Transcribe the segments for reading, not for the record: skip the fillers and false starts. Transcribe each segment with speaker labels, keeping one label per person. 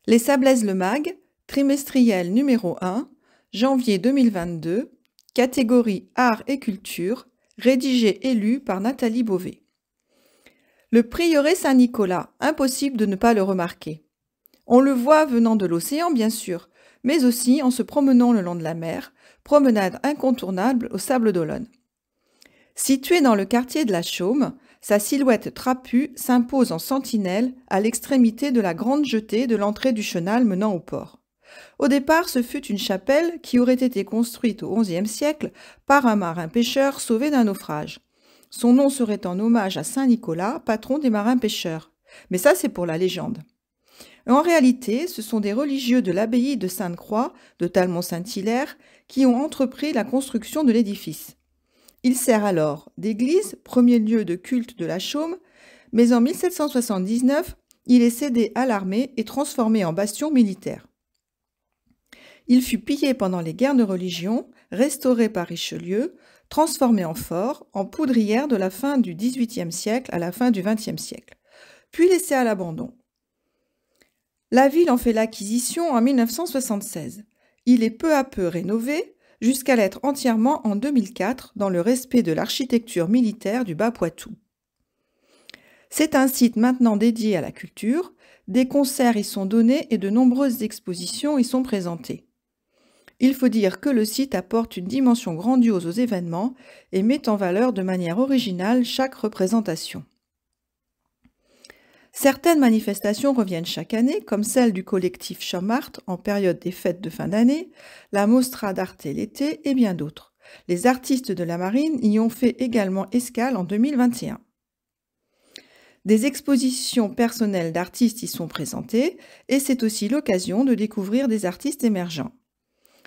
Speaker 1: Les Sablaises Le Mag, trimestriel numéro 1, janvier 2022, catégorie Art et Culture, rédigé et lu par Nathalie Beauvais. Le prieuré Saint-Nicolas, impossible de ne pas le remarquer. On le voit venant de l'océan, bien sûr, mais aussi en se promenant le long de la mer, promenade incontournable aux Sables d'Olonne. Situé dans le quartier de la Chaume, sa silhouette trapue s'impose en sentinelle à l'extrémité de la grande jetée de l'entrée du chenal menant au port. Au départ, ce fut une chapelle qui aurait été construite au XIe siècle par un marin pêcheur sauvé d'un naufrage. Son nom serait en hommage à Saint Nicolas, patron des marins pêcheurs. Mais ça, c'est pour la légende. En réalité, ce sont des religieux de l'abbaye de Sainte-Croix, de Talmont-Saint-Hilaire, qui ont entrepris la construction de l'édifice. Il sert alors d'église, premier lieu de culte de la Chaume, mais en 1779, il est cédé à l'armée et transformé en bastion militaire. Il fut pillé pendant les guerres de religion, restauré par Richelieu, transformé en fort, en poudrière de la fin du XVIIIe siècle à la fin du XXe siècle, puis laissé à l'abandon. La ville en fait l'acquisition en 1976. Il est peu à peu rénové, jusqu'à l'être entièrement en 2004 dans le respect de l'architecture militaire du Bas-Poitou. C'est un site maintenant dédié à la culture, des concerts y sont donnés et de nombreuses expositions y sont présentées. Il faut dire que le site apporte une dimension grandiose aux événements et met en valeur de manière originale chaque représentation. Certaines manifestations reviennent chaque année, comme celle du collectif Chamart en période des fêtes de fin d'année, la Mostra d'Arte l'été et bien d'autres. Les artistes de la marine y ont fait également escale en 2021. Des expositions personnelles d'artistes y sont présentées et c'est aussi l'occasion de découvrir des artistes émergents.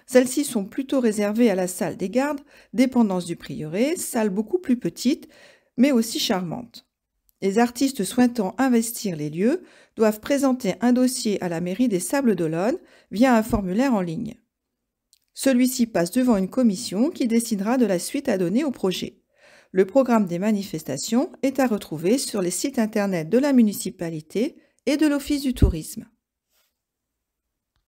Speaker 1: Celles-ci sont plutôt réservées à la salle des gardes, dépendance du prieuré, salle beaucoup plus petite, mais aussi charmante. Les artistes souhaitant investir les lieux doivent présenter un dossier à la mairie des Sables d'Olonne via un formulaire en ligne. Celui-ci passe devant une commission qui décidera de la suite à donner au projet. Le programme des manifestations est à retrouver sur les sites internet de la municipalité et de l'Office du tourisme.